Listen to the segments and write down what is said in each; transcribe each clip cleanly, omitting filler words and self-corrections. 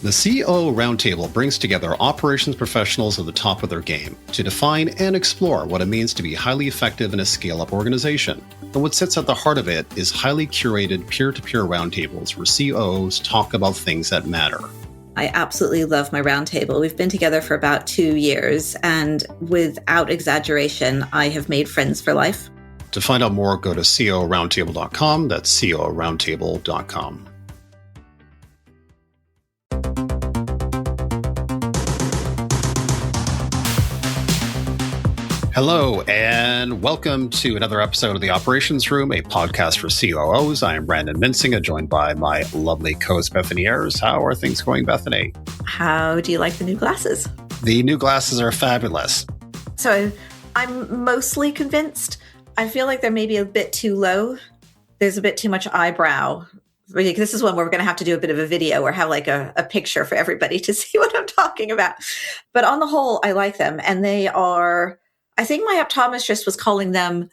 The COO Roundtable brings together operations professionals at the top of their game to define and explore what it means to be highly effective in a scale-up organization. And what sits at the heart of it is highly curated peer-to-peer roundtables where COOs talk about things that matter. I absolutely love my roundtable. We've been together for about 2 years, and without exaggeration, I have made friends for life. To find out more, go to cooroundtable.com. That's cooroundtable.com. Hello, and welcome to another episode of The Operations Room, a podcast for COOs. I am Brandon Minsinger, joined by my lovely co-host, Bethany Ayers. How are things going, Bethany? How do you like the new glasses? The new glasses are fabulous. So I'm mostly convinced. I feel like they're maybe a bit too low. There's a bit too much eyebrow. This is one where we're going to have to do a bit of a video or have like a picture for everybody to see what I'm talking about. But on the whole, I like them. And they are... I think my optometrist was calling them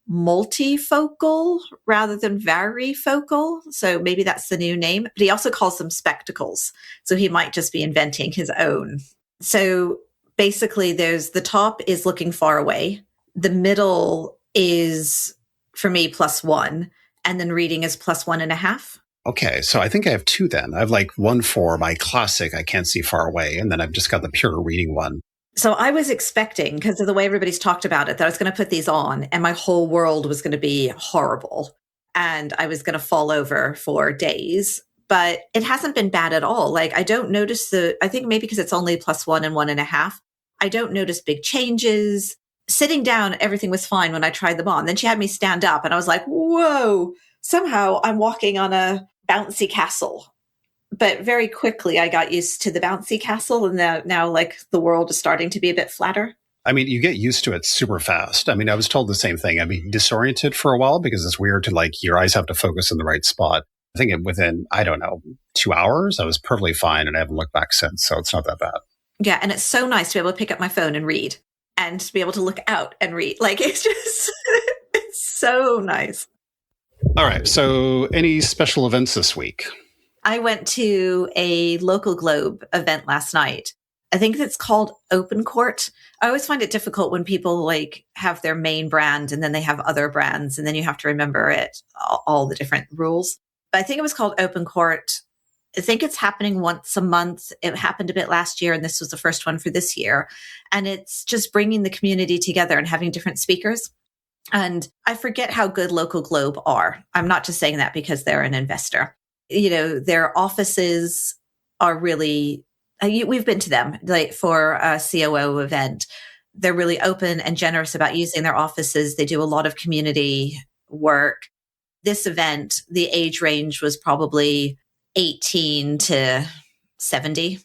multifocal rather than varifocal. So maybe that's the new name. But he also calls them spectacles. So he might just be inventing his own. So basically the top is looking far away. The middle is, for me, +1. And then reading is +1.5. Okay, so I think I have two then. I have like one for my classic, I can't see far away. And then I've just got the pure reading one. So I was expecting, because of the way everybody's talked about it, that I was going to put these on and my whole world was going to be horrible and I was going to fall over for days. But it hasn't been bad at all. Like, I don't notice I think maybe because it's only +1 and 1.5, I don't notice big changes. Sitting down, everything was fine when I tried them on. Then she had me stand up and I was like, whoa, somehow I'm walking on a bouncy castle. But very quickly, I got used to the bouncy castle, and now like the world is starting to be a bit flatter. I mean, you get used to it super fast. I mean, I was told the same thing. I'd be disoriented for a while because it's weird to like your eyes have to focus in the right spot. I think within, 2 hours, I was perfectly fine, and I haven't looked back since, so it's not that bad. Yeah, and it's so nice to be able to pick up my phone and read, and to be able to look out and read. Like, it's just, it's so nice. All right, so any special events this week? I went to a local Globe event last night. I think it's called Open Court. I always find it difficult when people like have their main brand and then they have other brands and then you have to remember all the different rules. But I think it was called Open Court. I think it's happening once a month. It happened a bit last year and this was the first one for this year. And it's just bringing the community together and having different speakers. And I forget how good local Globe are. I'm not just saying that because they're an investor. You know, their offices are really, we've been to them like for a COO event. They're really open and generous about using their offices. They do a lot of community work. This event, the age range was probably 18 to 70.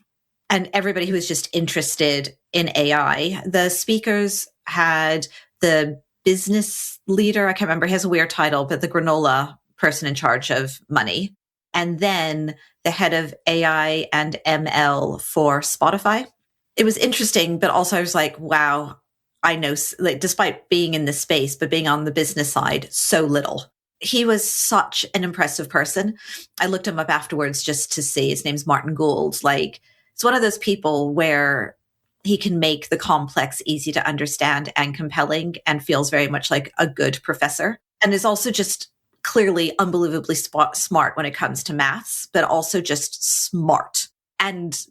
And everybody who was just interested in AI. The speakers had the business leader, I can't remember, he has a weird title, but the granola person in charge of money. And then the head of AI and ML for Spotify. It was interesting, but also I was like, wow, I know, like, despite being in this space, but being on the business side, so little. He was such an impressive person. I looked him up afterwards just to see. His name's Martin Gould. Like, it's one of those people where he can make the complex easy to understand and compelling and feels very much like a good professor. And is also just clearly unbelievably smart when it comes to maths, but also just smart and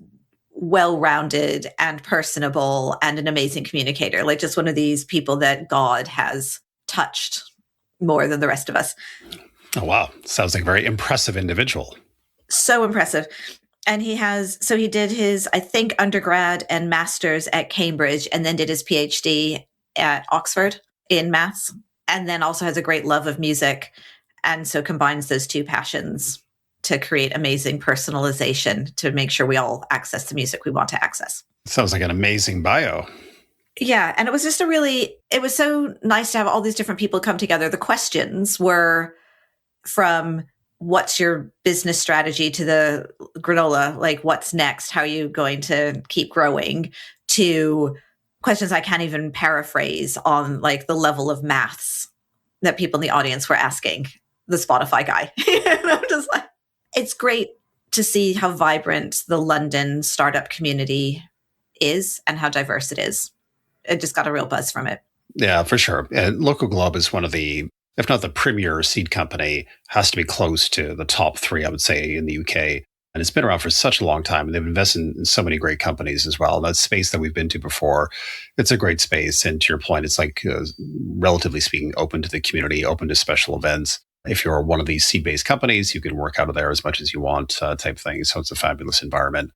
well-rounded and personable and an amazing communicator. Like just one of these people that God has touched more than the rest of us. Oh, wow. Sounds like a very impressive individual. So impressive. And he did his, I think, undergrad and master's at Cambridge and then did his PhD at Oxford in maths. And then also has a great love of music. And so combines those two passions to create amazing personalization to make sure we all access the music we want to access. Sounds like an amazing bio. Yeah. And it was just it was so nice to have all these different people come together. The questions were from what's your business strategy to the granola, like what's next? How are you going to keep growing? To questions I can't even paraphrase on like the level of maths that people in the audience were asking the Spotify guy. And I'm just like, it's great to see how vibrant the London startup community is and how diverse it is. I just got a real buzz from it. Yeah, for sure. And Local Globe is one of the, if not the premier seed company, has to be close to the top three, I would say, in the UK. And it's been around for such a long time. And they've invested in so many great companies as well. That space that we've been to before, it's a great space. And to your point, it's like, relatively speaking, open to the community, open to special events. If you're one of these seed-based companies, you can work out of there as much as you want, type thing. So it's a fabulous environment.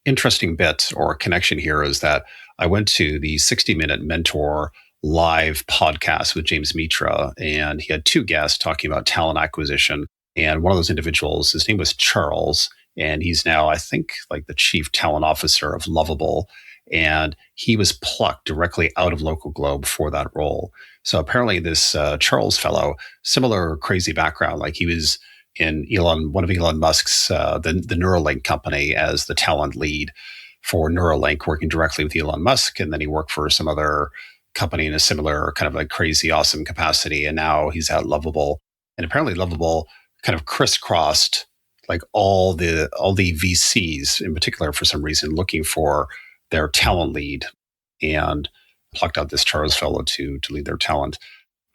Interesting bit or connection here is that I went to the 60-minute Mentor live podcast with James Mitra, and he had two guests talking about talent acquisition. And one of those individuals, his name was Charles, and he's now, I think, like the chief talent officer of Lovable. And he was plucked directly out of Local Globe for that role. So apparently this Charles fellow, similar crazy background, like he was in one of Elon Musk's, the Neuralink company as the talent lead for Neuralink, working directly with Elon Musk. And then he worked for some other company in a similar kind of like crazy, awesome capacity. And now he's at Lovable. And apparently Lovable kind of crisscrossed like all the VCs in particular, for some reason, looking for their talent lead, and plucked out this Charles fellow to lead their talent.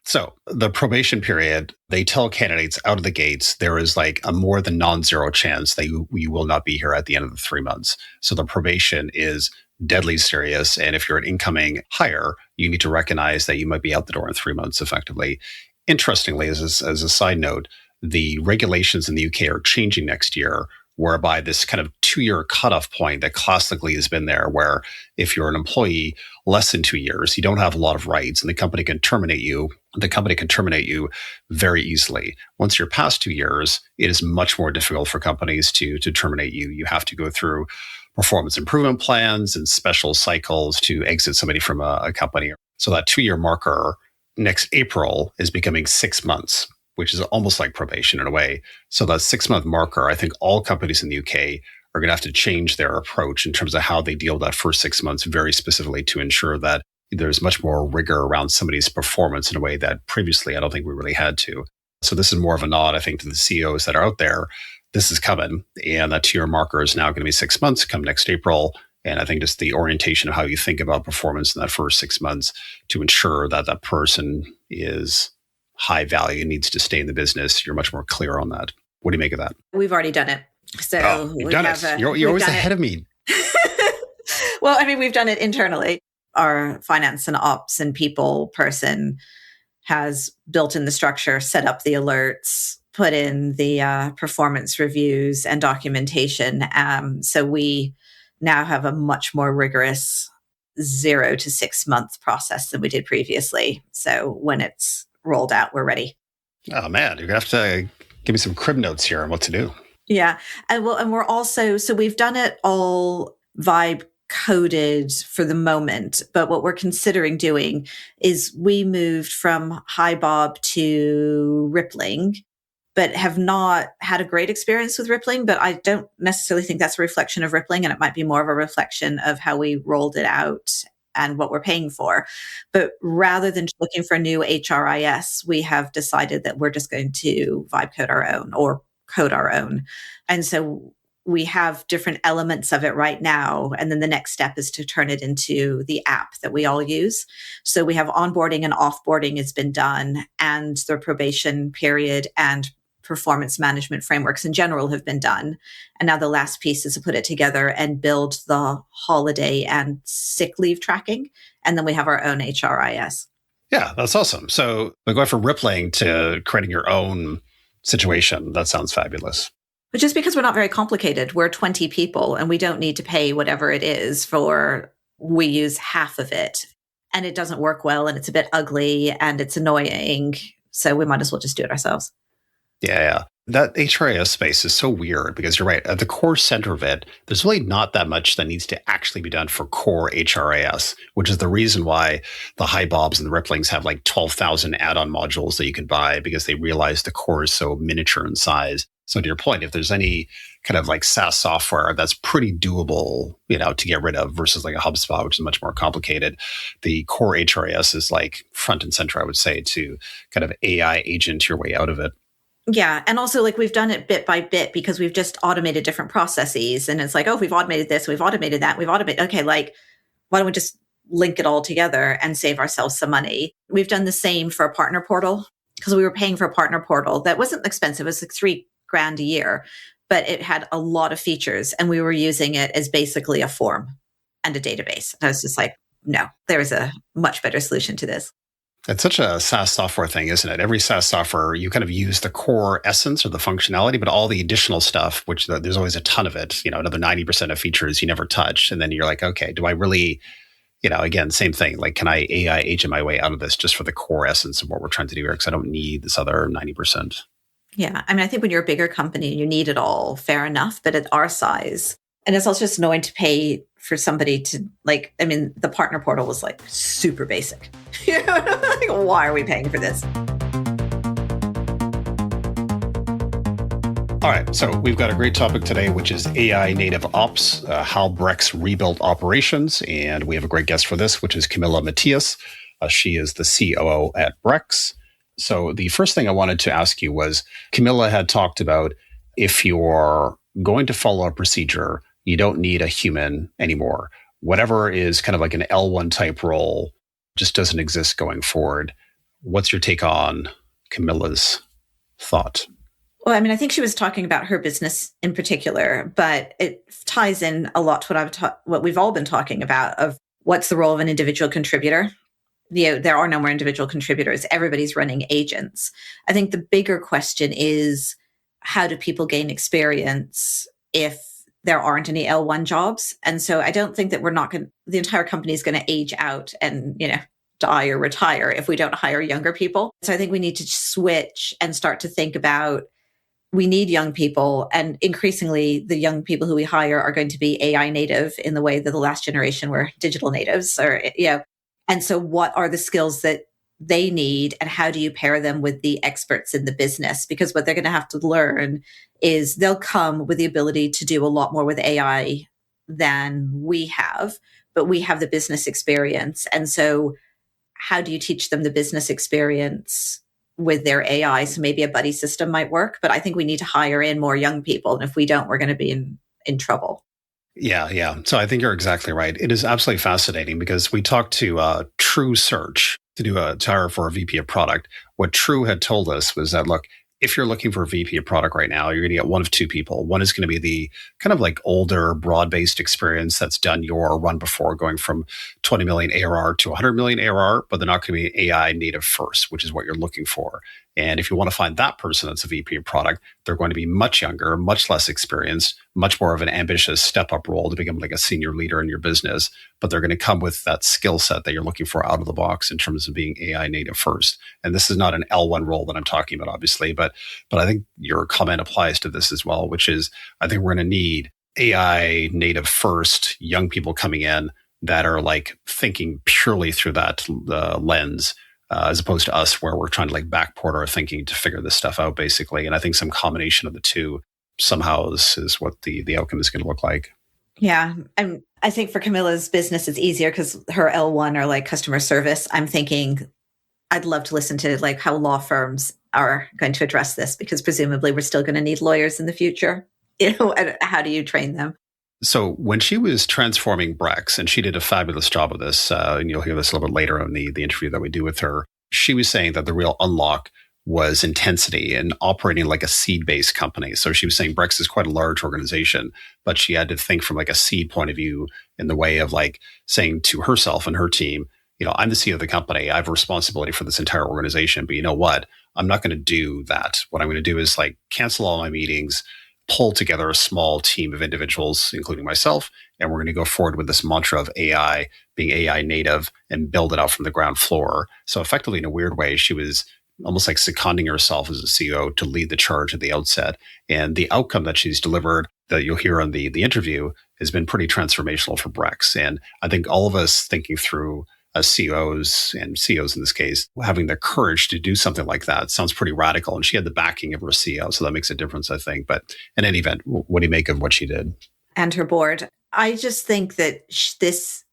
So the probation period, they tell candidates out of the gates, there is like a more than non-zero chance that you will not be here at the end of the 3 months. So the probation is deadly serious. And if you're an incoming hire, you need to recognize that you might be out the door in 3 months effectively. Interestingly, as a side note, the regulations in the UK are changing next year, whereby this kind of 2-year cutoff point that classically has been there, where if you're an employee less than 2 years, you don't have a lot of rights and the company can terminate you. The company can terminate you very easily. Once you're past 2 years, it is much more difficult for companies to terminate you. You have to go through performance improvement plans and special cycles to exit somebody from a company. So that 2-year marker next April is becoming 6 months, which is almost like probation in a way. So that 6-month marker, I think all companies in the UK are going to have to change their approach in terms of how they deal with that first 6 months very specifically to ensure that there's much more rigor around somebody's performance in a way that previously I don't think we really had to. So this is more of a nod, I think, to the CEOs that are out there. This is coming. And that 2-year marker is now going to be 6 months come next April. And I think just the orientation of how you think about performance in that first 6 months to ensure that that person is high value, needs to stay in the business. You're much more clear on that. What do you make of that? We've already done it. So you've done it. You're always ahead of me. Well, I mean, we've done it internally. Our finance and ops and people person has built in the structure, set up the alerts, put in the performance reviews and documentation. So we now have a much more rigorous 0 to 6 month process than we did previously. So when it's rolled out, we're ready. Oh man, you're gonna have to give me some crib notes here on what to do. Yeah. And we're also, so we've done it all vibe coded for the moment, but what we're considering doing is we moved from HiBob to Rippling, but have not had a great experience with Rippling. But I don't necessarily think that's a reflection of Rippling, and it might be more of a reflection of how we rolled it out and what we're paying for. But rather than looking for a new HRIS, we have decided that we're just going to vibe code our own or code our own. And so we have different elements of it right now. And then the next step is to turn it into the app that we all use. So we have onboarding and offboarding has been done, and the probation period and performance management frameworks in general have been done. And now the last piece is to put it together and build the holiday and sick leave tracking. And then we have our own HRIS. Yeah, that's awesome. So going from Rippling to creating your own situation, that sounds fabulous. But just because we're not very complicated, we're 20 people and we don't need to pay whatever it is we use half of it. And it doesn't work well and it's a bit ugly and it's annoying. So we might as well just do it ourselves. Yeah. That HRIS space is so weird because you're right. At the core center of it, there's really not that much that needs to actually be done for core HRIS, which is the reason why the HiBobs and the Ripplings have like 12,000 add-on modules that you can buy, because they realize the core is so miniature in size. So to your point, if there's any kind of like SaaS software that's pretty doable, to get rid of versus like a HubSpot, which is much more complicated, the core HRIS is like front and center, I would say, to kind of AI agent your way out of it. Yeah. And also, like, we've done it bit by bit because we've just automated different processes. And it's like, oh, we've automated this, we've automated that, we've automated, okay, like, why don't we just link it all together and save ourselves some money? We've done the same for a partner portal because we were paying for a partner portal that wasn't expensive. It was like $3,000 a year, but it had a lot of features. And we were using it as basically a form and a database. And I was just like, no, there is a much better solution to this. It's such a SaaS software thing, isn't it? Every SaaS software, you kind of use the core essence or the functionality, but all the additional stuff, which there's always a ton of it, another 90% of features you never touch. And then you're like, okay, do I really, again, same thing. Like, can I AI agent my way out of this just for the core essence of what we're trying to do here? Because I don't need this other 90%. Yeah. I mean, I think when you're a bigger company, you need it all, fair enough. But at our size, and it's also just annoying to pay for somebody to, like, I mean, the partner portal was like super basic. Like, why are we paying for this? All right, so we've got a great topic today, which is AI native ops, how Brex Rebuilt Operations. And we have a great guest for this, which is Camilla Matias. She is the COO at Brex. So the first thing I wanted to ask you was, Camilla had talked about if you're going to follow a procedure, you don't need a human anymore. Whatever is kind of like an L1 type role just doesn't exist going forward. What's your take on Camilla's thought? Well, I mean, I think she was talking about her business in particular, but it ties in a lot to what we've all been talking about of what's the role of an individual contributor. There are no more individual contributors. Everybody's running agents. I think the bigger question is, how do people gain experience if there aren't any L1 jobs? And so I don't think that the entire company is going to age out and, die or retire if we don't hire younger people. So I think we need to switch and start to think about, we need young people, and increasingly the young people who we hire are going to be AI native in the way that the last generation were digital natives, and so what are the skills that they need, and how do you pair them with the experts in the business? Because what they're going to have to learn is they'll come with the ability to do a lot more with AI than we have, but we have the business experience. And so how do you teach them the business experience with their AI? So maybe a buddy system might work, but I think we need to hire in more young people. And if we don't, we're going to be in trouble. Yeah. So I think you're exactly right. It is absolutely fascinating because we talked to True Search to hire for a VP of product. What True had told us was that, look, if you're looking for a VP of product right now, you're going to get one of two people. One is going to be the kind of like older, broad-based experience that's done your run before, going from 20 million ARR to 100 million ARR, but they're not going to be AI native first, which is what you're looking for. And if you want to find that person that's a VP of product, they're going to be much younger, much less experienced, much more of an ambitious step-up role to become like a senior leader in your business. But they're going to come with that skill set that you're looking for out of the box in terms of being AI native first. And this is not an L1 role that I'm talking about, obviously, but I think your comment applies to this as well, which is I think we're going to need AI native first, young people coming in that are like thinking purely through that lens. As opposed to us, where we're trying to like backport our thinking to figure this stuff out, basically. And I think some combination of the two somehow is what the outcome is going to look like. Yeah. I think for Camilla's business, it's easier because her L1 are like customer service. I'm thinking I'd love to listen to like how law firms are going to address this, because presumably we're still going to need lawyers in the future. And how do you train them? So when she was transforming Brex, and she did a fabulous job of this, and you'll hear this a little bit later in the interview that we do with her, she was saying that the real unlock was intensity and operating like a seed-based company. So she was saying Brex is quite a large organization, but she had to think from like a seed point of view in the way of like saying to herself and her team, I'm the CEO of the company. I have a responsibility for this entire organization, but you know what? I'm not going to do that. What I'm going to do is like cancel all my meetings, pull together a small team of individuals, including myself, and we're going to go forward with this mantra of AI, being AI native, and build it out from the ground floor. So effectively, in a weird way, she was almost like seconding herself as a CEO to lead the charge at the outset. And the outcome that she's delivered, that you'll hear on the interview, has been pretty transformational for Brex. And I think all of us thinking through as CEOs and CEOs in this case, having the courage to do something like that sounds prether radical. And she had the backing of her CEO. So that makes a difference, I think. But in any event, what do you make of what she did? And her board. I just think that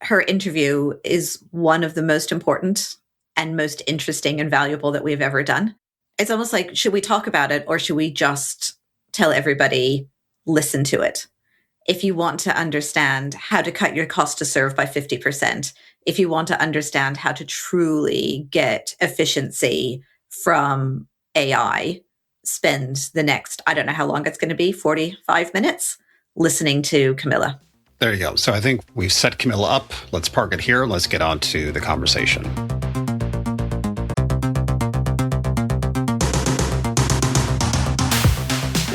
her interview is one of the most important and most interesting and valuable that we've ever done. It's almost like, should we talk about it or should we just tell everybody, listen to it? If you want to understand how to cut your cost to serve by 50%, if you want to understand how to truly get efficiency from AI, spend the next, I don't know how long it's going to be, 45 minutes, listening to Camilla. There you go. So I think we've set Camilla up. Let's park it here. Let's get on to the conversation.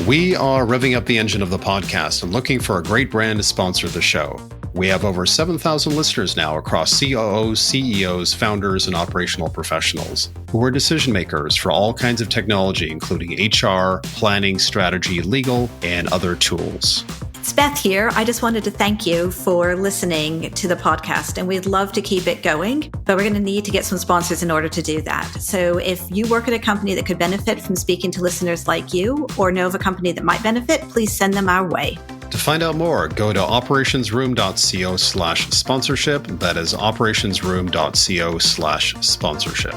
We are revving up the engine of the podcast and looking for a great brand to sponsor the show. We have over 7,000 listeners now across COOs, CEOs, founders, and operational professionals who are decision makers for all kinds of technology, including HR, planning, strategy, legal, and other tools. It's Beth here. I just wanted to thank you for listening to the podcast, and we'd love to keep it going, but we're going to need to get some sponsors in order to do that. So if you work at a company that could benefit from speaking to listeners like you, or know of a company that might benefit, please send them our way. To find out more, go to operationsroom.co/sponsorship. That is operationsroom.co/sponsorship.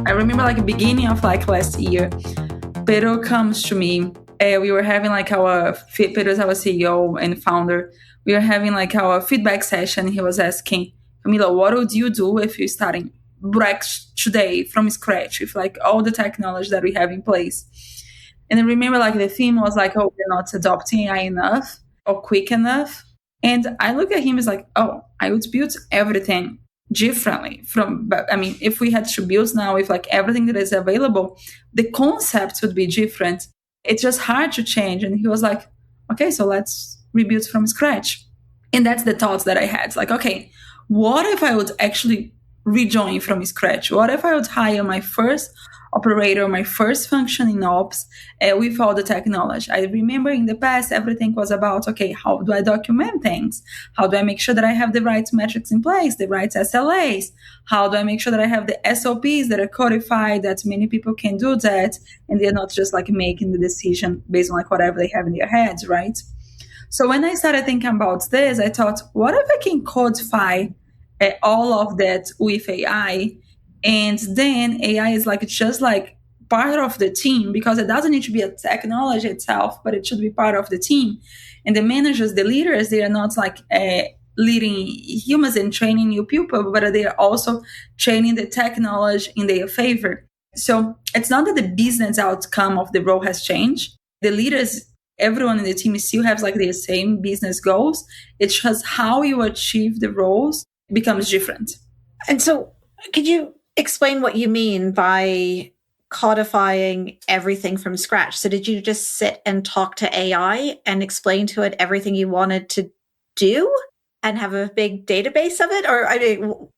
I remember like beginning of like last year, Pedro comes to me. We were having like Pedro's our CEO and founder. We were having like our feedback session. He was asking, Camilla, what would you do if you're starting Brex today from scratch with like all the technology that we have in place? And I remember like the theme was like, oh, we're not adopting AI enough or quick enough. And I look at him as like, oh, I would build everything differently if we had to build now with like everything that is available, the concepts would be different. It's just hard to change. And he was like, okay, so let's rebuild from scratch. And that's the thoughts that I had. Like, okay, what if I would actually rejoin from scratch? What if I would hire my first operator, my first function in ops with all the technology? I remember in the past, everything was about, okay, how do I document things? How do I make sure that I have the right metrics in place, the right SLAs? How do I make sure that I have the SOPs that are codified, that many people can do that, and they're not just like making the decision based on like whatever they have in their heads, right? So when I started thinking about this, I thought, what if I can codify all of that with AI? And then AI is like just like part of the team, because it doesn't need to be a technology itself, but it should be part of the team. And the managers, the leaders, they are not like leading humans and training new people, but they are also training the technology in their favor. So it's not that the business outcome of the role has changed. The leaders, everyone in the team still has like their same business goals. It's just how you achieve the roles becomes different. And so could you explain what you mean by codifying everything from scratch? So did you just sit and talk to AI and explain to it everything you wanted to do and have a big database of it? Or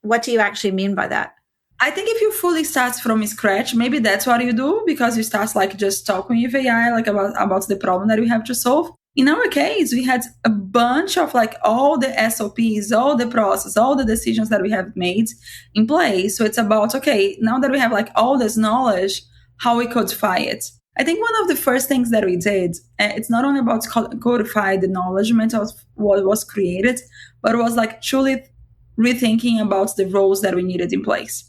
what do you actually mean by that? I think if you fully start from scratch, maybe that's what you do, because you start like just talking with AI like about the problem that we have to solve. In our case, we had a bunch of like all the SOPs, all the process, all the decisions that we have made in place. So it's about, okay, now that we have like all this knowledge, how we codify it. I think one of the first things that we did, it's not only about codify the knowledgement of what was created, but it was like truly rethinking about the roles that we needed in place.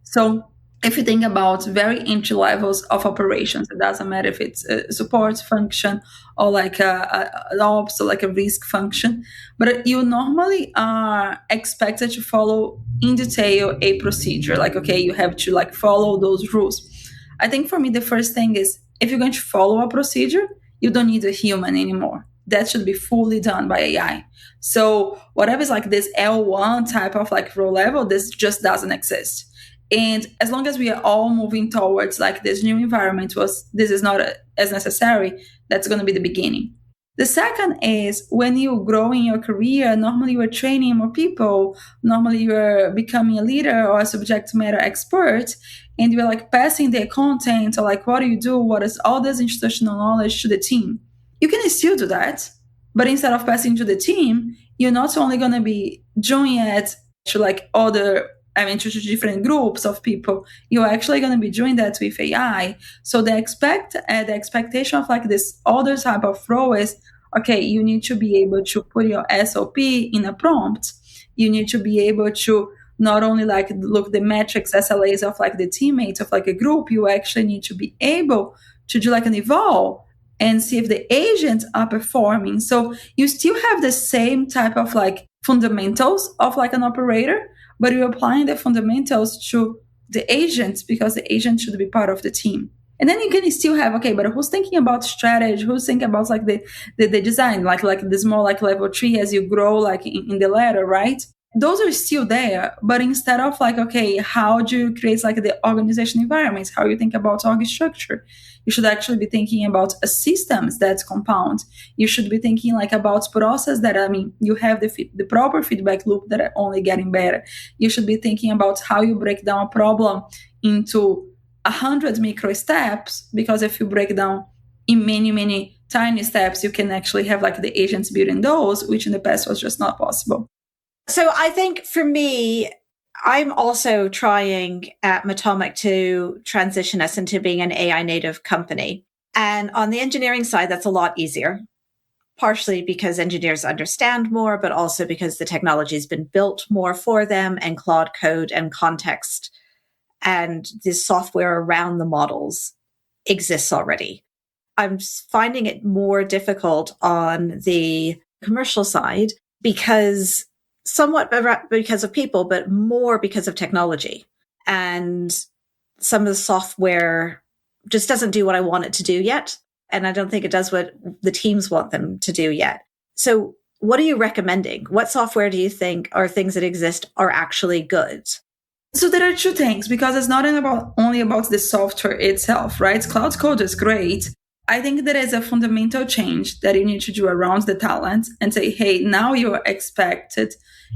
So if you think about very entry levels of operations, it doesn't matter if it's a support function or like an ops or like a risk function, but you normally are expected to follow in detail a procedure. Like, okay, you have to like follow those rules. I think for me, the first thing is if you're going to follow a procedure, you don't need a human anymore. That should be fully done by AI. So whatever is like this L1 type of like role level, this just doesn't exist. And as long as we are all moving towards like this new environment, this is not as necessary, that's going to be the beginning. The second is when you grow in your career, normally you are training more people, normally you are becoming a leader or a subject matter expert, and you're like passing their content or like what do you do, what is all this institutional knowledge to the team. You can still do that, but instead of passing to the team, you're not only going to be doing it to like other to different groups of people, you're actually going to be doing that with AI. So the expectation of like this other type of role is, okay, you need to be able to put your SOP in a prompt. You need to be able to not only like look the metrics, SLAs of like the teammates of like a group, you actually need to be able to do like an eval and see if the agents are performing. So you still have the same type of like fundamentals of like an operator, but you're applying the fundamentals to the agents because the agent should be part of the team. And then you can still have, okay, but who's thinking about strategy? Who's thinking about like the design, like this more like level 3 as you grow like in the ladder, right? Those are still there, but instead of like, okay, how do you create like the organization environments? How you think about org structure? You should actually be thinking about a systems that's compound. You should be thinking like about process that, you have the proper feedback loop that are only getting better. You should be thinking about how you break down a problem into 100 micro steps, because if you break down in many, many tiny steps, you can actually have like the agents building those, which in the past was just not possible. So I think for me, I'm also trying at Matomic to transition us into being an AI native company. And on the engineering side, that's a lot easier, partially because engineers understand more, but also because the technology has been built more for them, and Claude Code and context and the software around the models exists already. I'm finding it more difficult on the commercial side because somewhat because of people, but more because of technology. And some of the software just doesn't do what I want it to do yet. And I don't think it does what the teams want them to do yet. So what are you recommending? What software do you think are things that exist are actually good? So there are two things, because it's not only about the software itself, right? Cloud Code is great. I think there is a fundamental change that you need to do around the talent and say, hey, now you're expected.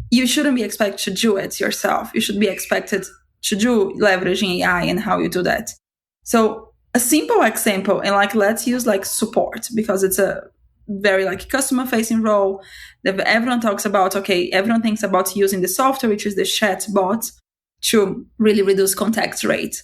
You shouldn't be expected to do it yourself. You should be expected to do leveraging AI and how you do that. So a simple example, and like, let's use like support, because it's a very like customer facing role that everyone talks about. Okay, everyone thinks about using the software, which is the chat bot, to really reduce contact rate.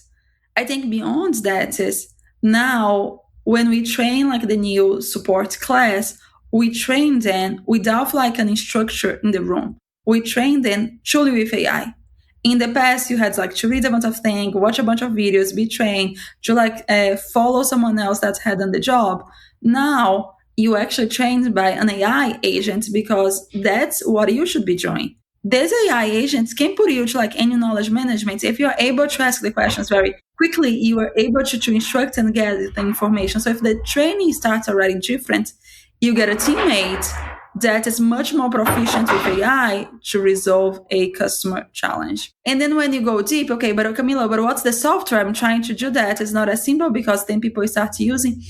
I think beyond that is now when we train like the new support class, we train them without like an instructor in the room. We train them truly with AI. In the past, you had like to read a bunch of things, watch a bunch of videos, be trained, to like follow someone else that had done the job. Now you actually trained by an AI agent, because that's what you should be doing. These AI agents can put you to like any knowledge management. If you're able to ask the questions very quickly, you are able to instruct and get the information. So if the training starts already different, you get a teammate that is much more proficient with AI to resolve a customer challenge. And then when you go deep, okay, but Camilla, but what's the software? I'm trying to do that. It's not as simple, because then people start using.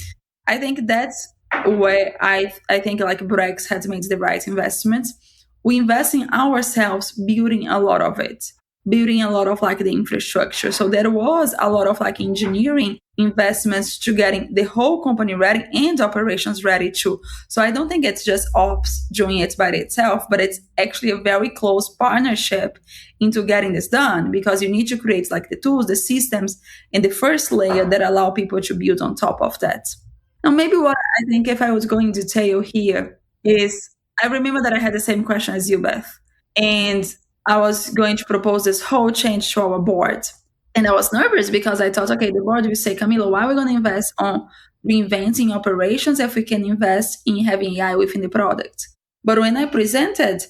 I think that's where I think like Brex has made the right investments. We invest in ourselves, building a lot of it, building a lot of like the infrastructure. So there was a lot of like engineering investments to getting the whole company ready and operations ready too. So I don't think it's just ops doing it by itself, but it's actually a very close partnership into getting this done, because you need to create like the tools, the systems, and the first layer that allow people to build on top of that. Now, maybe what I think, if I was going in detail here, is I remember that I had the same question as you, Beth, and I was going to propose this whole change to our board. And I was nervous because I thought, okay, the board will say, Camilla, why are we going to invest on reinventing operations if we can invest in having AI within the product? But when I presented,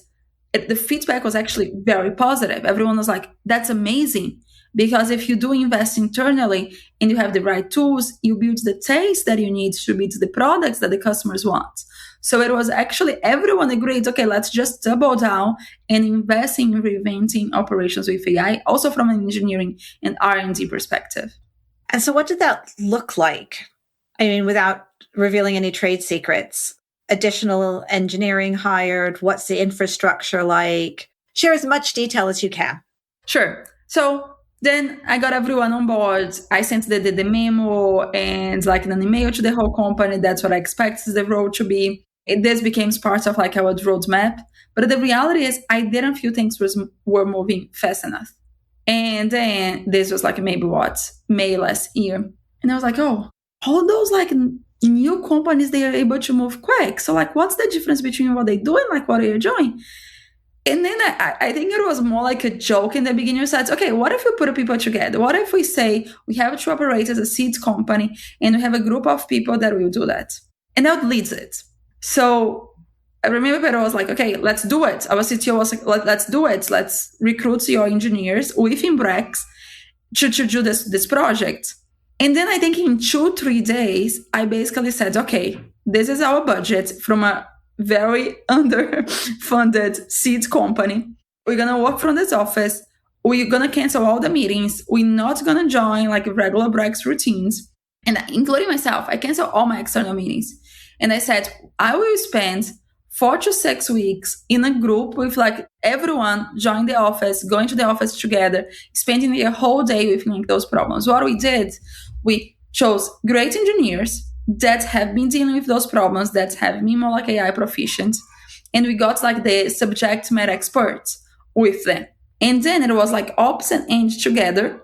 the feedback was actually very positive. Everyone was like, that's amazing. Because if you do invest internally and you have the right tools, you build the taste that you need to build the products that the customers want. So it was actually, everyone agreed, okay, let's just double down and invest in reinventing operations with AI, also from an engineering and R&D perspective. And so what did that look like? I mean, without revealing any trade secrets, additional engineering hired, what's the infrastructure like? Share as much detail as you can. Sure. So then I got everyone on board. I sent the memo and like an email to the whole company. That's what I expect the role to be. This became part of like our roadmap. But the reality is I didn't feel things were moving fast enough. And then this was like maybe May last year. And I was like, oh, all those like new companies, they are able to move quick. So like, what's the difference between what they do and like what you're doing? And then I think it was more like a joke in the beginning. We said, okay, what if we put people together? What if we say we have to operate as a seed company and we have a group of people that will do that? And that leads it. So I remember Pedro was like, okay, let's do it. Our CTO was like, let's do it. Let's recruit your engineers within Brex to do this project. And then I think in 2-3 days, I basically said, okay, this is our budget from a very underfunded seed company. We're going to work from this office. We're going to cancel all the meetings. We're not going to join like regular Brex routines. And including myself, I cancel all my external meetings. And I said, I will spend 4 to 6 weeks in a group with like everyone join the office, going to the office together, spending a whole day with like those problems. What we did, we chose great engineers that have been dealing with those problems, that have been more like AI proficient. And we got like the subject matter experts with them. And then it was like ops and eng together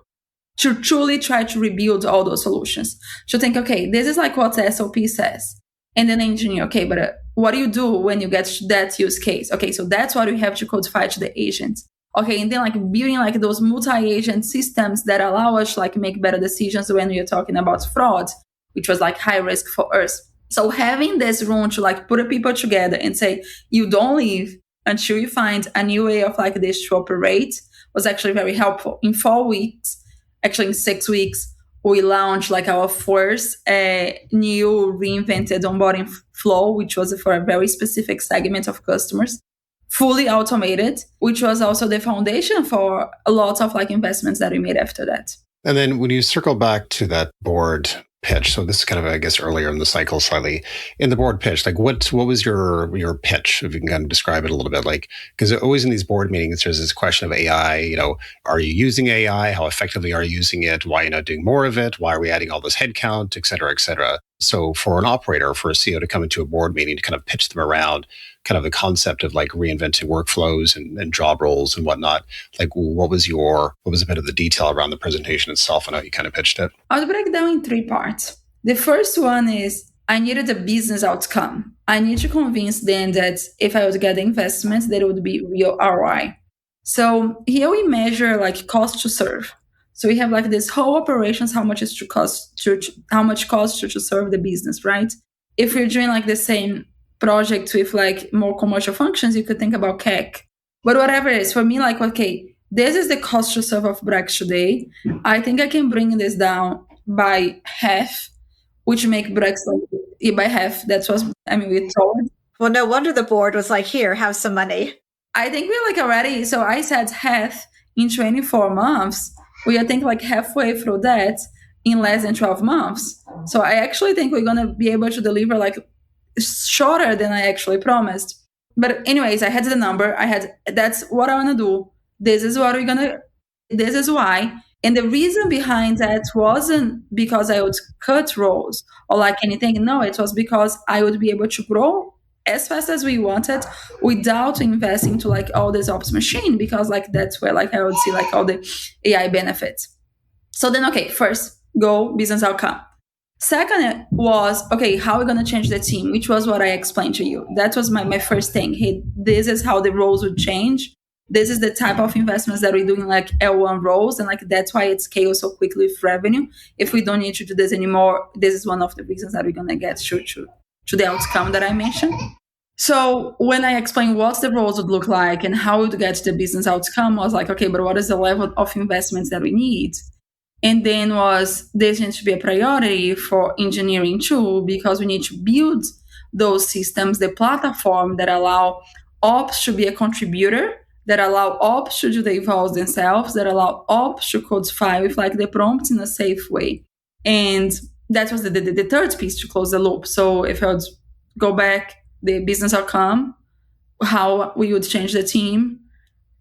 to truly try to rebuild all those solutions. To think, okay, this is like what the SOP says. And then engineer, okay, but what do you do when you get to that use case? Okay, so that's what we have to codify to the agents. Okay, and then like building like those multi-agent systems that allow us to like make better decisions when we are talking about fraud, which was like high risk for us. So having this room to like put people together and say, you don't leave until you find a new way of like this to operate was actually very helpful. In 4 weeks, actually in 6 weeks, we launched like our first new reinvented onboarding flow, which was for a very specific segment of customers, fully automated, which was also the foundation for a lot of like investments that we made after that. And then when you circle back to that board pitch, so this is kind of, I guess, earlier in the cycle slightly, in the board pitch, like what was your pitch, if you can kind of describe it a little bit? Like, because always in these board meetings, there's this question of AI, are you using AI? How effectively are you using it? Why are you not doing more of it? Why are we adding all this headcount, et cetera, et cetera? So for an operator, for a CEO to come into a board meeting to kind of pitch them around kind of the concept of like reinventing workflows and job roles and whatnot, like what was a bit of the detail around the presentation itself and how you kind of pitched it? I'll break down in 3 parts. The first one is I needed a business outcome. I need to convince them that if I would get the investment, that it would be real ROI. So here we measure like cost to serve. So we have like this whole operations, how much costs to serve the business, right? If you're doing like the same project with like more commercial functions, you could think about CAC. But whatever it is, for me, like, okay, this is the cost to serve of Brex today. I think I can bring this down by half, which make Brex like, by half. That's what we told. Well, no wonder the board was like, here, have some money. I think we're like already, so I said half in 24 months. We are think like halfway through that in less than 12 months. So I actually think we're going to be able to deliver like shorter than I actually promised. But anyways, I had the number. That's what I want to do. This is why. And the reason behind that wasn't because I would cut roles or like anything. No, it was because I would be able to grow as fast as we wanted without investing into like all this ops machine, because like that's where like I would see like all the AI benefits. So then, okay, first go business outcome. Second was, okay, how are we going to change the team, which was what I explained to you. That was my first thing. Hey, this is how the roles would change. This is the type of investments that we're doing like L1 roles. And like, that's why it scales so quickly with revenue. If we don't need to do this anymore, this is one of the reasons that we're going to get to the outcome that I mentioned. So when I explained what the roles would look like and how we would get to the business outcome, I was like, okay, but what is the level of investments that we need? And then this needs to be a priority for engineering too, because we need to build those systems, the platform that allow ops to be a contributor, that allow ops to do the evals themselves, that allow ops to codify with like the prompts in a safe way. And that was the third piece to close the loop. So if I would go back, the business outcome, how we would change the team,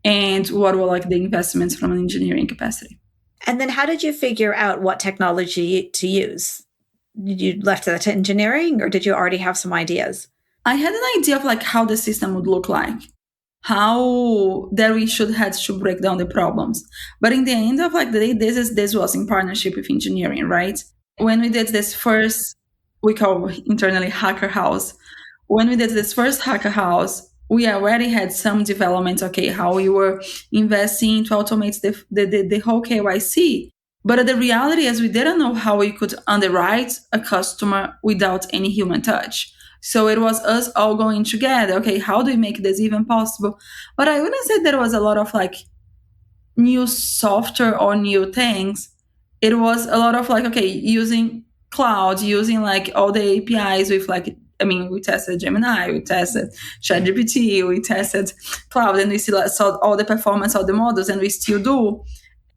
and what were like the investments from an engineering capacity. And then how did you figure out what technology to use? Did you left that to engineering, or did you already have some ideas? I had an idea of like how the system would look like. how that we should have to break down the problems. But in the end of like the day, this was in partnership with engineering, right? When we did this first, we call internally hacker house. When we did this first hacker house, we already had some development, okay, how we were investing to automate the whole KYC. But the reality is we didn't know how we could underwrite a customer without any human touch. So it was us all going together. Okay, how do we make this even possible? But I wouldn't say there was a lot of like new software or new things. It was a lot of like, okay, using cloud, using like all the APIs with like, I mean, we tested Gemini, we tested ChatGPT, we tested cloud, and we still saw all the performance of the models, and we still do.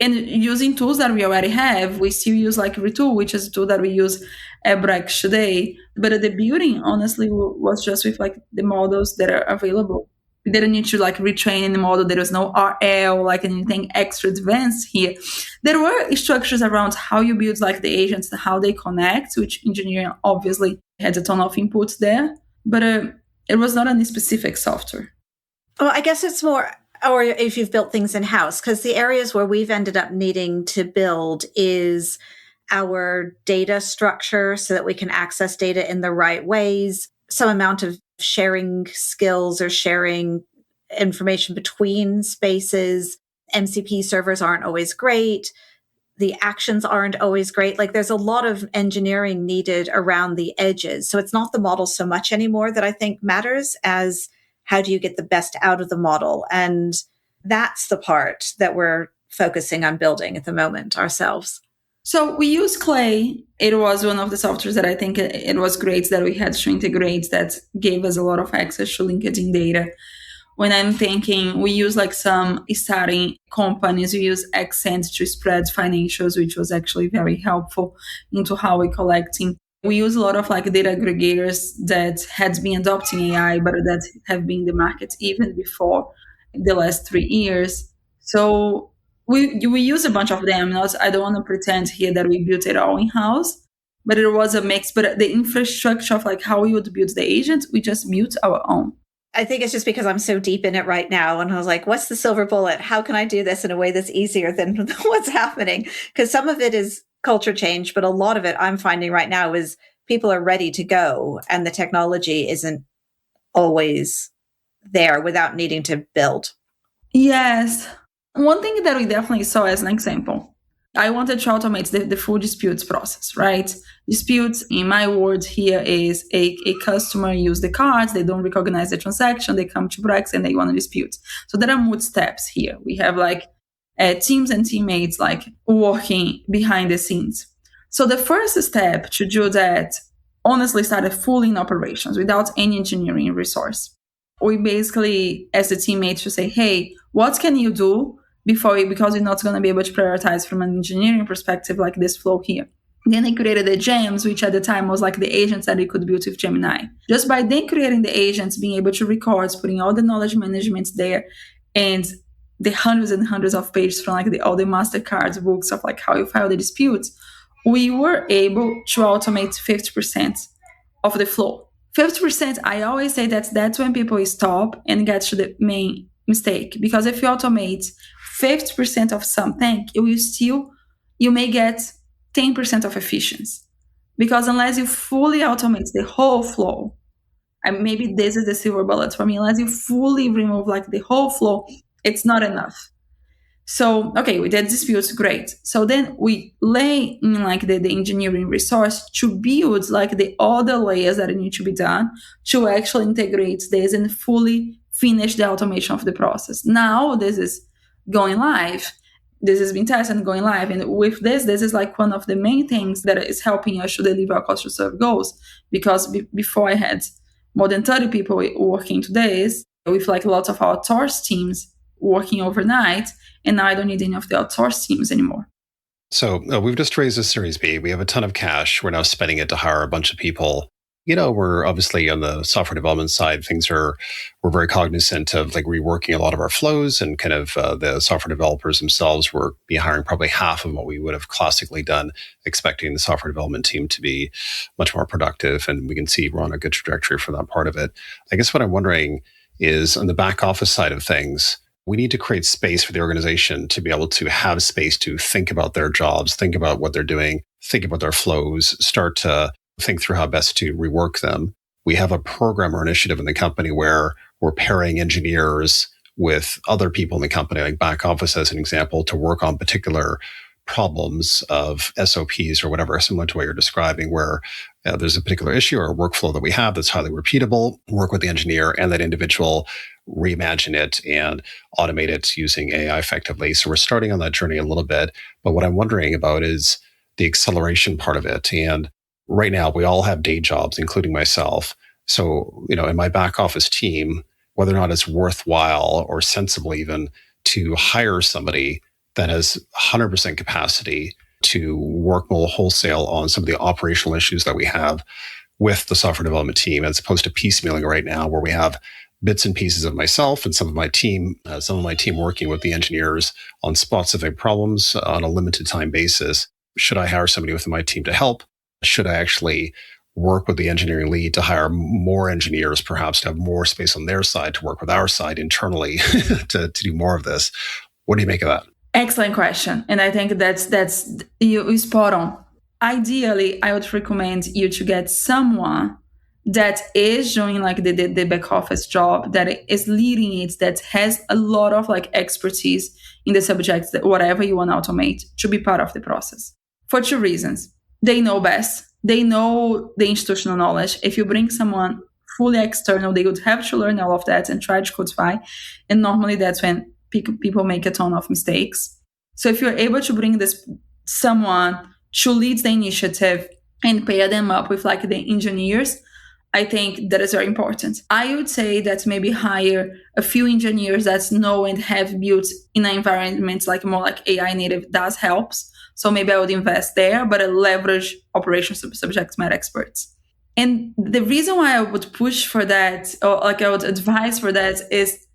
And using tools that we already have, we still use like Retool, which is a tool that we use at Brex today. But the building, honestly, was just with like the models that are available. We didn't need to like retrain any model. There was no RL, like anything extra advanced here. There were structures around how you build like the agents, how they connect, which engineering obviously had a ton of inputs there. But it was not any specific software. Well, I guess it's more, or if you've built things in-house, because the areas where we've ended up needing to build is our data structure so that we can access data in the right ways, some amount of sharing skills or sharing information between spaces. MCP servers aren't always great. The actions aren't always great. Like there's a lot of engineering needed around the edges. So it's not the model so much anymore that I think matters as how do you get the best out of the model? And that's the part that we're focusing on building at the moment ourselves. So we use Clay. It was one of the softwares that I think it was great that we had to integrate that gave us a lot of access to LinkedIn data. When I'm thinking, we use like some starting companies, we use Accent to spread financials, which was actually very helpful into how we're collecting. We use a lot of like data aggregators that had been adopting AI, but that have been in the market even before the last 3 years. So we use a bunch of them. I don't want to pretend here that we built it all in-house, but it was a mix. But the infrastructure of like how we would build the agent, we just built our own. I think it's just because I'm so deep in it right now. And I was like, what's the silver bullet? How can I do this in a way that's easier than what's happening? Because some of it is culture change, but a lot of it I'm finding right now is people are ready to go and the technology isn't always there without needing to build. Yes. One thing that we definitely saw as an example, I wanted to automate the full disputes process, right? Disputes, in my words here, is a customer use the cards, they don't recognize the transaction, they come to Brex and they want to dispute. So there are multiple steps here. We have like teams and teammates like working behind the scenes. So the first step to do that honestly started fully in operations without any engineering resource. We basically, as a teammate, to say, hey, what can you do because we're not going to be able to prioritize from an engineering perspective like this flow here. Then they created the gems, which at the time was like the agents that they could build with Gemini. Just by then creating the agents, being able to record, putting all the knowledge management there, and the hundreds and hundreds of pages from like all the MasterCards books of like how you file the disputes, we were able to automate 50% of the flow. 50%, I always say that's when people stop and get to the main mistake. Because if you automate 50% of something, you may get 10% of efficiency. Because unless you fully automate the whole flow, and maybe this is the silver bullet for me, unless you fully remove like the whole flow, it's not enough. So, okay, we did disputes, great. So then we lay in like the engineering resource to build like the other layers that need to be done to actually integrate this and fully finish the automation of the process. Now this is going live. This has been tested and going live. And with this is like one of the main things that is helping us to deliver our cost to serve goals. Because before I had more than 30 people working to this, with like lots of outsourced teams working overnight. And now I don't need any of the outsourced teams anymore. So we've just raised a Series B. We have a ton of cash. We're now spending it to hire a bunch of people. You know, we're obviously on the software development side, we're very cognizant of like reworking a lot of our flows, and kind of the software developers themselves will be hiring probably half of what we would have classically done, expecting the software development team to be much more productive. And we can see we're on a good trajectory for that part of it. I guess what I'm wondering is on the back office side of things. We need to create space for the organization to be able to have space to think about their jobs, think about what they're doing, think about their flows, start to think through how best to rework them. We have a program or initiative in the company where we're pairing engineers with other people in the company, like back office as an example, to work on particular problems of SOPs or whatever, similar to what you're describing, where there's a particular issue or a workflow that we have that's highly repeatable, work with the engineer and that individual, reimagine it and automate it using AI effectively. So we're starting on that journey a little bit. But what I'm wondering about is the acceleration part of it. And right now, we all have day jobs, including myself. So, in my back office team, whether or not it's worthwhile or sensible even to hire somebody that has 100% capacity to work more wholesale on some of the operational issues that we have with the software development team, as opposed to piecemealing right now, where we have bits and pieces of myself and some of my team working with the engineers on spot-specific problems on a limited time basis. Should I hire somebody within my team to help? Should I actually work with the engineering lead to hire more engineers, perhaps to have more space on their side to work with our side internally to do more of this? What do you make of that? Excellent question. And I think that's you spot on. Ideally, I would recommend you to get someone that is doing like the back office job, that is leading it, that has a lot of like expertise in the subjects, that whatever you want to automate, to be part of the process. For two reasons. They know best. They know the institutional knowledge. If you bring someone fully external, they would have to learn all of that and try to codify. And normally that's when people make a ton of mistakes. So if you're able to bring someone to lead the initiative and pair them up with like the engineers, I think that is very important. I would say that maybe hire a few engineers that know and have built in an environment like more like AI native does helps. So maybe I would invest there, but I leverage operations subject matter experts. And the reason why I would push for that, or like I would advise for that, is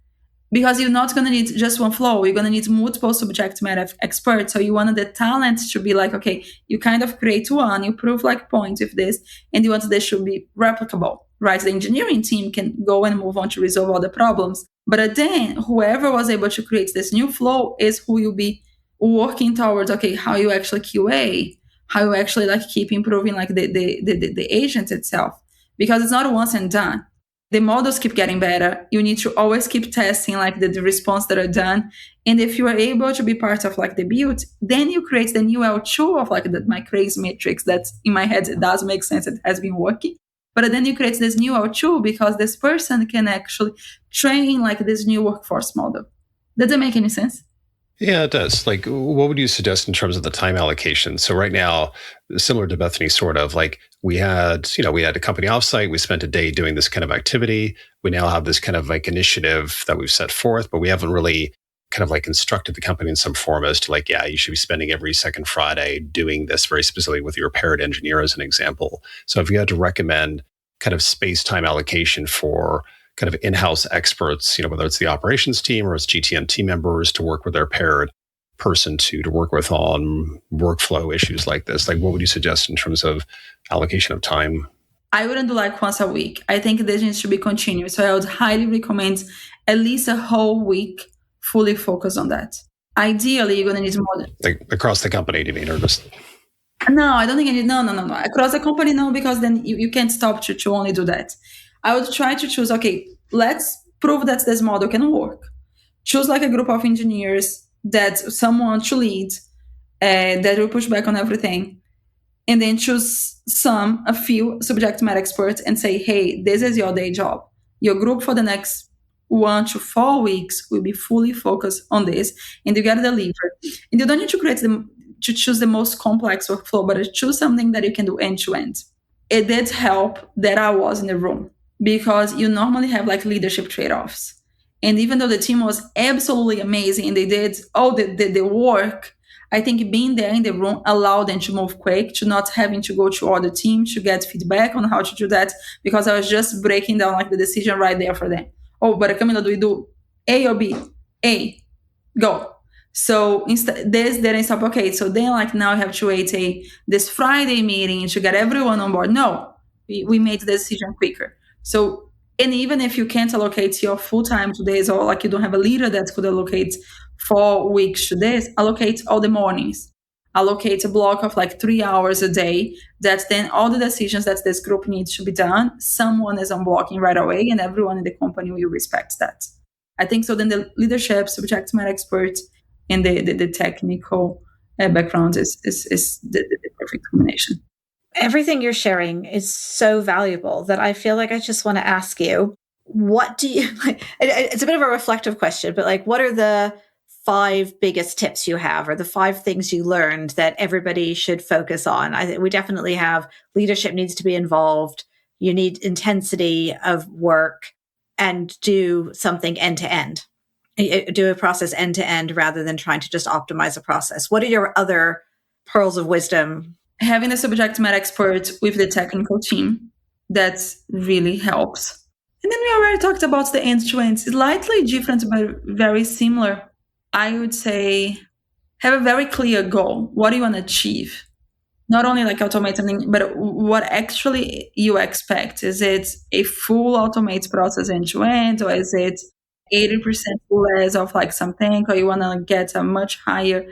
because you're not going to need just one flow. You're going to need multiple subject matter experts. So you want the talent to be like, okay, you kind of create one, you prove like points with this, and you want this should be replicable, right? The engineering team can go and move on to resolve all the problems. But then whoever was able to create this new flow is who you'll be working towards, okay, how you actually QA, how you actually like keep improving like the agent itself. Because it's not once and done. The models keep getting better. You need to always keep testing like the response that are done. And if you are able to be part of like the build, then you create the new L2 of like my crazy matrix that in my head, it does make sense. It has been working. But then you create this new L2 because this person can actually train like this new workforce model. Does that make any sense? Yeah, it does. Like, what would you suggest in terms of the time allocation? So right now, similar to Bethany, sort of like we had a company offsite. We spent a day doing this kind of activity. We now have this kind of like initiative that we've set forth, but we haven't really kind of like instructed the company in some form as to like, yeah, you should be spending every second Friday doing this very specifically with your paired engineer as an example. So if you had to recommend kind of space-time allocation for kind of in-house experts, whether it's the operations team or it's GTM team members to work with their paired person to work with on workflow issues like this, like what would you suggest in terms of allocation of time? I wouldn't do like once a week. I think this needs to be continuous. So I would highly recommend at least a whole week fully focus on that. Ideally, you're going to need more than... Like across the company, do you mean, or just... No, I don't think I need... No. Across the company, no, because then you can't stop to only do that. I would try to choose, okay, let's prove that this model can work. Choose like a group of engineers that someone to lead, that will push back on everything. And then choose a few subject matter experts and say, hey, this is your day job. Your group for the next 1 to 4 weeks will be fully focused on this, and you get delivered. And you don't need to choose the most complex workflow, but choose something that you can do end to end. It did help that I was in the room, because you normally have like leadership trade-offs. And even though the team was absolutely amazing and they did all the work, I think being there in the room allowed them to move quick, to not having to go to other team to get feedback on how to do that, because I was just breaking down like the decision right there for them. Oh, but Camilla, do we do A or B? A, go. So instead, this didn't stop. Okay, so then like now I have to wait this Friday meeting to get everyone on board. No, we made the decision quicker. So And even if you can't allocate your full-time to this, or like you don't have a leader that could allocate 4 weeks to this, allocate all the mornings. Allocate a block of like 3 hours a day, that then all the decisions that this group needs to be done, someone is unblocking right away, and everyone in the company will respect that. I think so then the leadership, subject matter expert, and the technical background is the perfect combination. Everything you're sharing is so valuable that I feel like I just want to ask you, what do you, it's a bit of a reflective question, but like, what are the 5 biggest tips you have, or the 5 things you learned that everybody should focus on? I think we definitely have leadership needs to be involved. You need intensity of work, and do something end to end. Do a process end to end rather than trying to just optimize a process. What are your other pearls of wisdom? Having a subject matter expert with the technical team, that really helps. And then we already talked about the end-to-end. Slightly different, but very similar. I would say have a very clear goal. What do you want to achieve? Not only like automate something, but what actually you expect. Is it a full automate process end-to-end, or is it 80% less of like something, or you want to get a much higher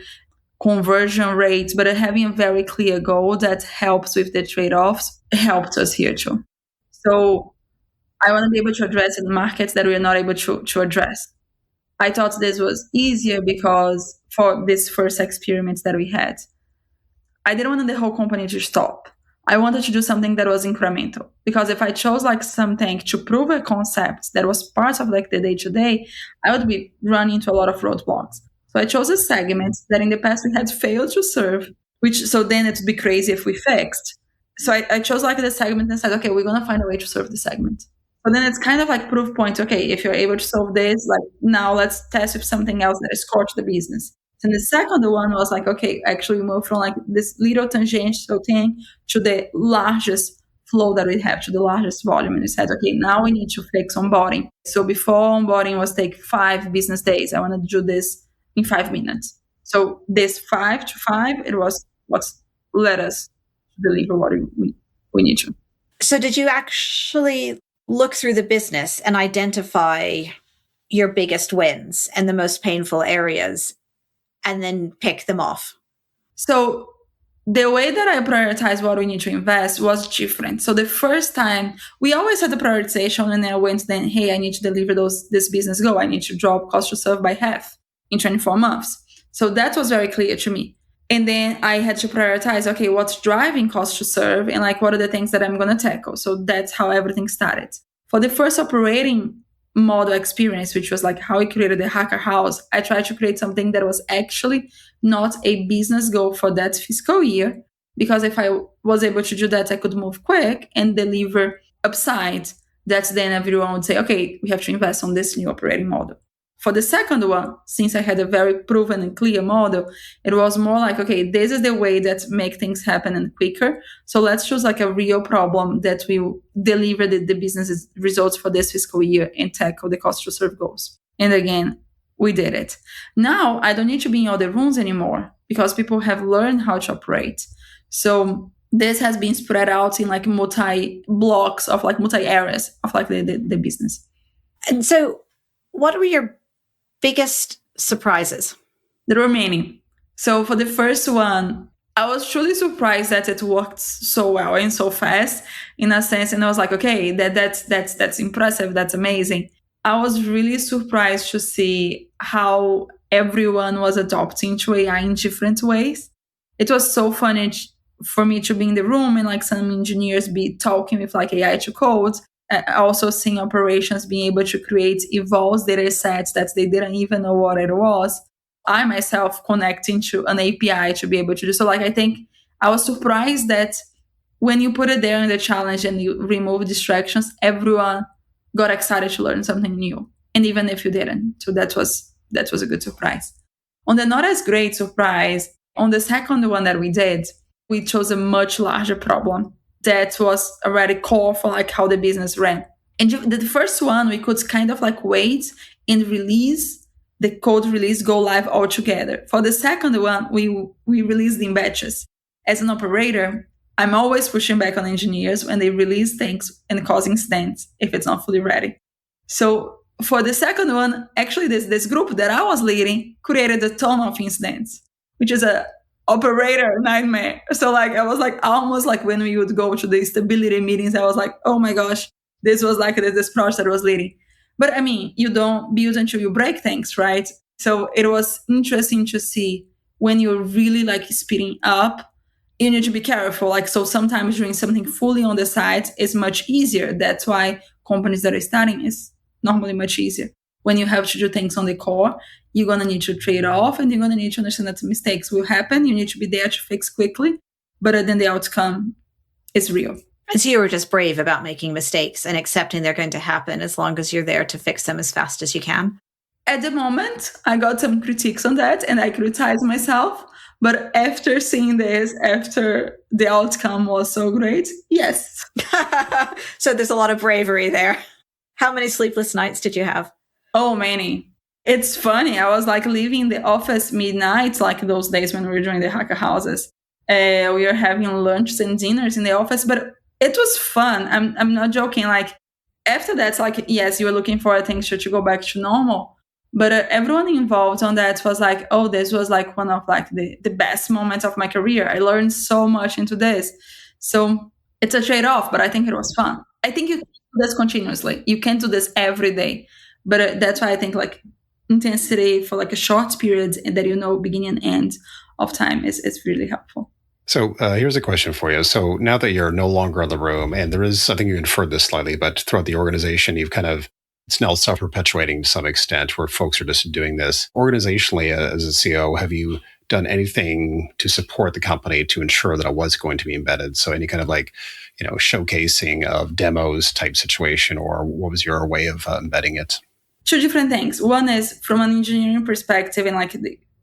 conversion rate? But having a very clear goal that helps with the trade-offs helped us here too. So I want to be able to address in markets that we are not able to address. I thought this was easier because for this first experiment that we had, I didn't want the whole company to stop. I wanted to do something that was incremental, because if I chose like something to prove a concept that was part of like the day-to-day, I would be running into a lot of roadblocks. So I chose a segment that in the past we had failed to serve, so then it'd be crazy if we fixed. So I chose like the segment and said, okay, we're going to find a way to serve the segment. But then it's kind of like proof point. Okay, if you're able to solve this, like now let's test with something else that is core to the business. And the second one was like, okay, actually we moved from like this little tangential thing to the largest flow that we have, to the largest volume. And we said, okay, now we need to fix onboarding. So before onboarding was take 5 business days. I want to do this in 5 minutes. So this 5 to 5, it was what led us to deliver what we need to. So did you actually look through the business and identify your biggest wins and the most painful areas, and then pick them off? So the way that I prioritized what we need to invest was different. So the first time, we always had the prioritization, and then I went then, hey, I need to deliver this business goal. I need to drop cost to serve by half in 24 months. So that was very clear to me. And then I had to prioritize, okay, what's driving cost to serve, and like what are the things that I'm going to tackle? So that's how everything started. For the first operating model experience, which was like how we created the hacker house, I tried to create something that was actually not a business goal for that fiscal year, because if I was able to do that, I could move quick and deliver upside. That's then everyone would say, okay, we have to invest on this new operating model. For the second one, since I had a very proven and clear model, it was more like, okay, this is the way that make things happen and quicker. So let's choose like a real problem that will deliver the business's results for this fiscal year and tackle the cost to serve goals. And again, we did it. Now I don't need to be in all the rooms anymore, because people have learned how to operate. So this has been spread out in like multi-blocks of like multi-areas of like the business. And so what were your biggest surprises? There were many. So for the first one, I was truly surprised that it worked so well and so fast in a sense. And I was like, okay, that's impressive. That's amazing. I was really surprised to see how everyone was adopting to AI in different ways. It was so funny for me to be in the room and like some engineers be talking with like AI to code. Also seeing operations being able to create evolves data sets that they didn't even know what it was. I myself connecting to an API to be able to do so. Like, I think I was surprised that when you put it there in the challenge and you remove distractions, everyone got excited to learn something new. And even if you didn't. So that was a good surprise. On the not as great surprise, on the second one that we did, we chose a much larger problem that was already core for like how the business ran. And the first one, we could kind of like wait and release the code release, go live all together. For the second one, we released in batches. As an operator, I'm always pushing back on engineers when they release things and causing stands if it's not fully ready. So for the second one, actually this group that I was leading created a ton of incidents, which is a operator nightmare. So like I was like almost like when we would go to the stability meetings, I was like, oh my gosh, this was like this project that I was leading. But I mean, you don't build until you break things, right? So it was interesting to see when you're really like speeding up, you need to be careful. Like, so sometimes doing something fully on the side is much easier. That's why companies that are starting is normally much easier. When you have to do things on the core, you're going to need to trade off and you're going to need to understand that mistakes will happen. You need to be there to fix quickly, but then the outcome is real. And so you were just brave about making mistakes and accepting they're going to happen as long as you're there to fix them as fast as you can. At the moment, I got some critiques on that and I criticized myself. But after seeing this, after the outcome was so great, yes. So there's a lot of bravery there. How many sleepless nights did you have? Oh, many. It's funny. I was like leaving the office midnight, like those days when we were doing the hacker houses. We were having lunches and dinners in the office, but it was fun. I'm not joking. Like after that, like, yes, you were looking for things to go back to normal. But everyone involved on that was like, oh, this was like one of like the best moments of my career. I learned so much into this. So it's a trade-off, but I think it was fun. I think you can do this continuously. You can't do this every day. But that's why I think like intensity for like a short period and that you know beginning and end of time is really helpful. So here's a question for you. So now that you're no longer in the room, and there is, I think you inferred this slightly, but throughout the organization, you've kind of, it's now self-perpetuating to some extent where folks are just doing this. Organizationally, as a CEO, have you done anything to support the company to ensure that it was going to be embedded? So any kind of like, showcasing of demos type situation, or what was your way of embedding it? Two different things. One is from an engineering perspective and like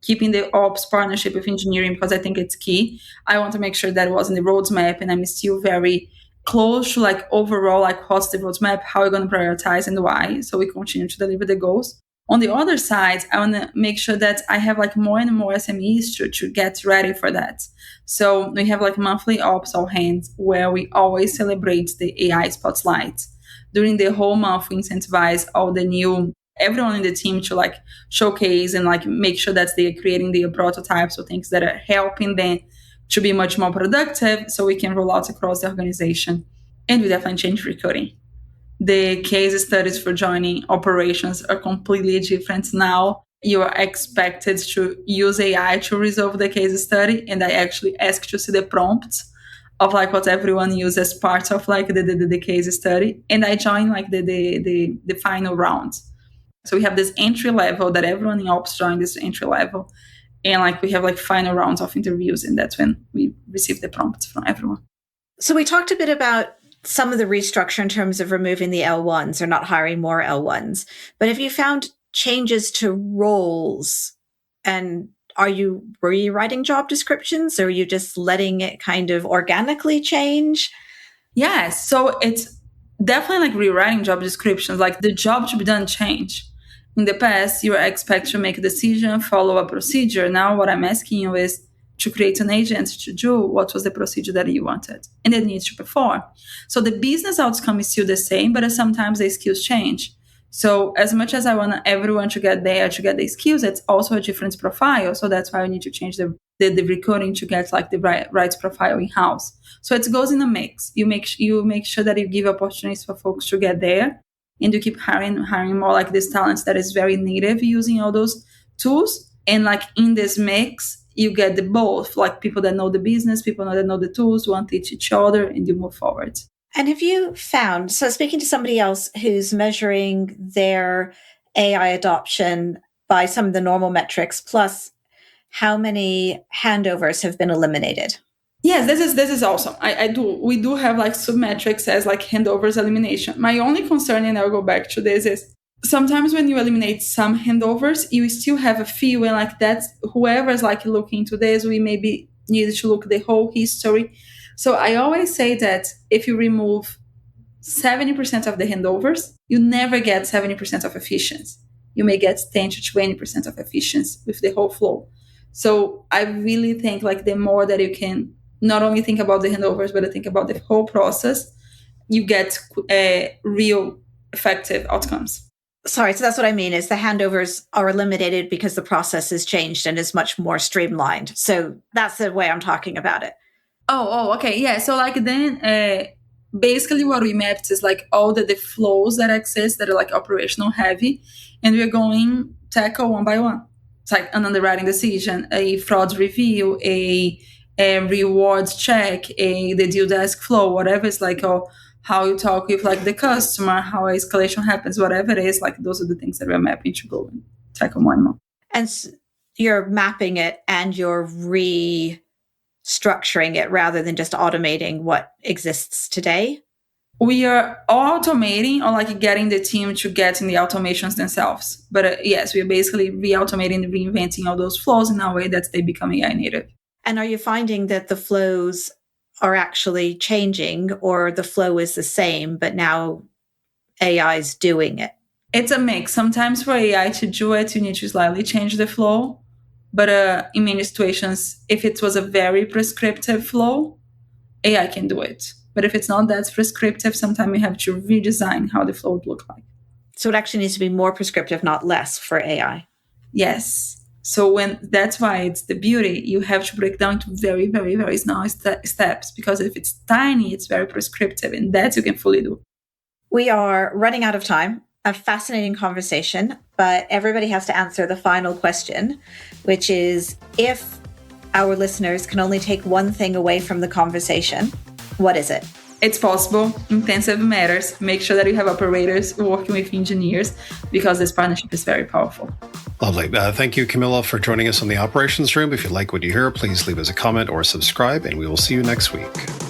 keeping the ops partnership with engineering, because I think it's key. I want to make sure that it was in the roadmap and I'm still very close to like overall, like what's the roadmap, how we're going to prioritize and why. So we continue to deliver the goals. On the other side, I want to make sure that I have like more and more SMEs to get ready for that. So we have like monthly ops all hands where we always celebrate the AI spotlight. During the whole month, we incentivize all the new, everyone in the team to like showcase and like make sure that they're creating their prototypes or things that are helping them to be much more productive so we can roll out across the organization. And we definitely change recruiting. The case studies for joining operations are completely different now. You are expected to use AI to resolve the case study. And I actually ask to see the prompts of like what everyone uses as part of like the case study. And I join like the final round. So we have this entry level that everyone in ops join this entry level. And like we have like final rounds of interviews. And that's when we receive the prompts from everyone. So we talked a bit about some of the restructure in terms of removing the L1s or not hiring more L1s. But have you found changes to roles? And were you writing job descriptions, or are you just letting it kind of organically change? Yes. So it's definitely like rewriting job descriptions, like the job to be done change. In the past, you were expected to make a decision, follow a procedure. Now what I'm asking you is to create an agent to do what was the procedure that you wanted, and it needs to perform. So the business outcome is still the same, but sometimes the skills change. So as much as I want everyone to get there to get the skills, it's also a different profile. So that's why we need to change the recruiting to get like the right profile in-house. So it goes in a mix. You make sure that you give opportunities for folks to get there, and you keep hiring more like these talents that is very native using all those tools. And like in this mix, you get the both, like people that know the business, people that know the tools, want to teach each other, and you move forward. And have you found, so speaking to somebody else who's measuring their AI adoption by some of the normal metrics, plus how many handovers have been eliminated? Yes, this is awesome. We do have like sub-metrics as like handovers elimination. My only concern, and I'll go back to this, is sometimes when you eliminate some handovers, you still have a feel, and like that's whoever's like looking into this, we maybe need to look the whole history. So I always say that if you remove 70% of the handovers, you never get 70% of efficiency. You may get 10 to 20% of efficiency with the whole flow. So I really think like the more that you can not only think about the handovers, but I think about the whole process, you get real effective outcomes. Sorry, so that's what I mean is the handovers are eliminated because the process is changed and is much more streamlined. So that's the way I'm talking about it. Oh, okay. Yeah. So like then basically what we mapped is like all the flows that exist that are like operational heavy, and we're going tackle one by one. It's like an underwriting decision, a fraud review, a rewards check, the deal desk flow, whatever. It's like how you talk with like the customer, how escalation happens, whatever it is. Like those are the things that we're mapping to go and tackle one more. And you're mapping it and you're restructuring it rather than just automating what exists today? We are automating or like getting the team to get in the automations themselves. But yes, we are basically re-automating and reinventing all those flows in a way that they become AI native. And are you finding that the flows are actually changing or the flow is the same, but now AI is doing it? It's a mix. Sometimes for AI to do it, you need to slightly change the flow. But in many situations, if it was a very prescriptive flow, AI can do it. But if it's not that prescriptive, sometimes you have to redesign how the flow would look like. So it actually needs to be more prescriptive, not less for AI. Yes. So that's why it's the beauty. You have to break down to very, very, very small steps, because if it's tiny, it's very prescriptive, and that you can fully do. We are running out of time. A fascinating conversation, but everybody has to answer the final question, which is if our listeners can only take one thing away from the conversation, what is it? It's possible. Intensive matters. Make sure that you have operators working with engineers, because this partnership is very powerful. Lovely. Thank you, Camilla, for joining us on the Operations Room. If you like what you hear, please leave us a comment or subscribe, and we will see you next week.